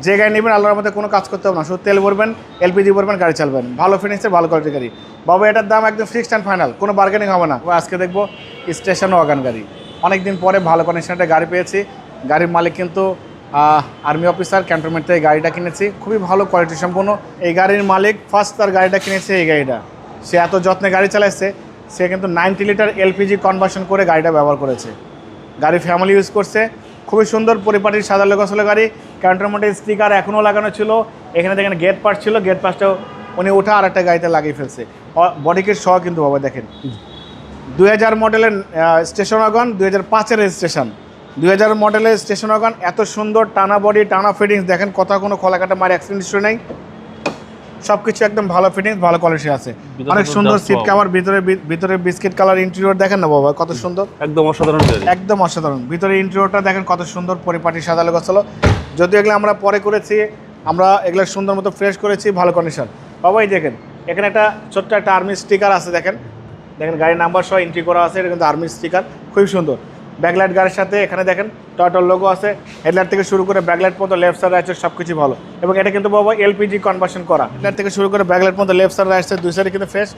যে গাড়ি নেবেন আল্লাহর মধ্যে কোনো কাজ করতে হবে না, শুধু তেল ভরবেন, এলপিজি ভরবেন, গাড়ি চালাবেন। ভালো ফিনিক্সের ভালো কোয়ালিটির গাড়ি বাবা, এটার দাম একদম ফিক্সড অ্যান্ড ফাইনাল, কোনো বার্গেনিং হবে না। আজকে দেখবো স্টেশন ওয়াগন গাড়ি, অনেকদিন পরে ভালো কন্ডিশনের গাড়ি পেয়েছি। গাড়ির মালিক কিন্তু আর্মি অফিসার, ক্যান্টনমেন্ট থেকে গাড়িটা কিনেছি, খুবই ভালো কোয়ালিটি সম্পূর্ণ। এই গাড়ির মালিক ফার্স্ট তার গাড়িটা কিনেছে, এই গাড়িটা সে এত যত্নে গাড়ি চালাচ্ছে, সে কিন্তু 90 লিটার এলপিজি কনভার্সন করে গাড়িটা ব্যবহার করেছে। গাড়ি ফ্যামিলি ইউজ করছে, খুবই সুন্দর পরিপাটির সাদা লোকাসলে গাড়ি। ক্যান্টনমেন্টের স্টিকার এখনও লাগানো ছিল, এখানে দেখেন গেট পাস ছিল, গেট পাসটাও উনি উঠা আর একটা গাড়িতে লাগিয়ে ফেলছে। বডি কিট সহ কিন্তু বাবা দেখেন 2000 মডেলের স্টেশন ওয়াগন, 2005-এর রেজিস্ট্রেশন। 2000 মডেলের স্টেশন ওয়াগন, এত সুন্দর টানা বডি, টানা ফিটিংস দেখেন, কোথাও কোনো খোলাকাটা মার অ্যাক্সিডেন্ট হিস্ট্রি নেই, সব কিছু একদম ভালো ফিটিংস, ভালো কোয়ালিটি আছে। অনেক সুন্দর সিট কাভার, ভিতরে বিস্কিট কালার ইন্টেরিয়র দেখেন না বাবা, কত সুন্দর, একদম অসাধারণ, একদম অসাধারণ। ভিতরে ইন্টেরিয়রটা দেখেন কত সুন্দর পরিপাটি সাদা গোছালো। যদিও এগুলো আমরা পরে করেছি, আমরা এগুলো সুন্দর মতো ফ্রেশ করেছি, ভালো কন্ডিশন। বাবা এই দেখেন এখানে একটা ছোট্ট একটা আর্মি স্টিকার আছে, দেখেন গাড়ির নাম্বার সহ এন্ট্রি করা আছে, এটা কিন্তু আর্মি স্টিকার, খুবই সুন্দর। ব্যাকলাইট গাড়ির সাথে এখানে দেখেন টয়োটার লোগো আছে, হেডলাইট থেকে শুরু করে ব্যাকলাইট পর্যন্ত, লেফট সাইড রাইট সাইড সব কিছু ভালো। এবং এটা কিন্তু বাবা এলপিজি কনভার্সন করা, হেডলাইট থেকে শুরু করে ব্যাকলাইট পর্যন্ত, লেফট সাইড রাইট সাইড দুই সাইডে কিন্তু ফ্রেশ,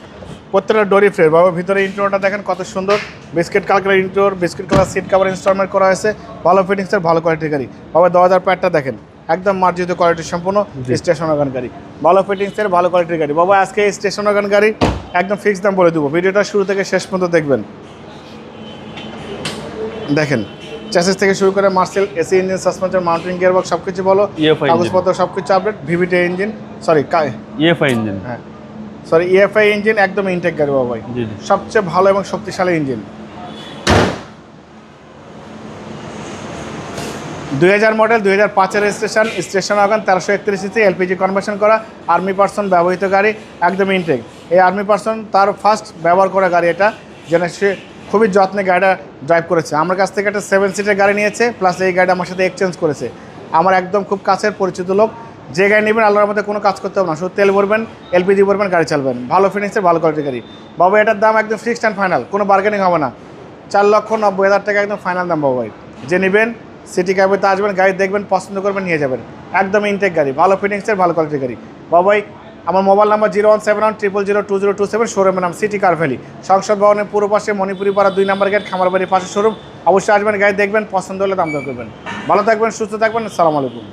প্রত্যেকটা ডোরি ফ্রেশ বাবা। ভিতরে ইন্টেরিয়রটা দেখেন কত সুন্দর, biscuit colour interior, biscuit colour seat cover instalment করা হয়েছে, ভালো ফিটিংসের ভালো কোয়ালিটির গাড়ি বাবা। 2000 প্যাডটা দেখেন একদম মার্জিত কোয়ালিটির সম্পূর্ণ স্টেশন ওয়াগন গাড়ি, ভালো ফিটিংসের ভালো কোয়ালিটির গাড়ি বাবা। আজকে এই স্টেশন ওয়াগন গাড়ি একদম ফিক্স দাম বলে দেবো, ভিডিওটা শুরু থেকে শেষ পর্যন্ত দেখবেন। দেখেন চ্যাসিস থেকে শুরু করে মার্সেল, AC engine, suspension, mounting gearbox সব কিছু ভালো, কাগজপত্র সব কিছু update, VVT engine, EFI engine, হ্যাঁ ইএফআই ইঞ্জিন, একদম ইনটেক গাড়ি বাবা ভাই, সবচেয়ে ভালো এবং শক্তিশালী ইঞ্জিন। 2000 মডেল, 2005-এর registration, station wagon, 1331 CC, LPG conversion করা, আর্মি পার্সন ব্যবহৃত গাড়ি, একদম ইনটেক। এই আর্মি পার্সন তার ফার্স্ট ব্যবহার করা গাড়ি এটা, যেন সে খুবই যত্নে গাড়িটা ড্রাইভ করেছে। আমার কাছ থেকে একটা 7 সিটের গাড়ি নিয়েছে, প্লাস এই গাড়িটা আমার সাথে এক্সচেঞ্জ করেছে। আমার একদম খুব কাছের পরিচিত লোক, যে গাড়ি নেবেন আল্লাহর মধ্যে কোনো কাজ করতে হবে না, শুধু তেল ভরবেন, এলপিজি ভরবেন, গাড়ি চালাবেন। ভালো ফিনিক্সের ভালো কোয়ালিটির গাড়ি বাবা, এটার দাম একদম ফিক্সড অ্যান্ড ফাইনাল, কোনো বার্গেনিং হবে না। 4,90,000 টাকা একদম ফাইনাল দাম বাবা ভাই। যে নেবেন সিটি ক্যাবেতে আসবেন, গাড়ি দেখবেন, পছন্দ করবেন, নিয়ে যাবেন। একদম ইনটেক গাড়ি, ভালো ফিটিংসের ভালো কোয়ালিটির গাড়ি বাবাই। আমার মোবাইল নাম্বার 01710002027, শোরুমের নাম সিটি কার ভ্যালি, সংসদ ভবনের পূর্ব পাশে, মণিপুরি পাড়া 2 নম্বর গেট, খামারবাড়ির পাশে শোরুম। অবশ্যই আসবেন, গাড়ি দেখবেন, পছন্দ হলে দাম দর করবেন। ভালো থাকবেন, সুস্থ থাকবেন, আসসালামু আলাইকুম।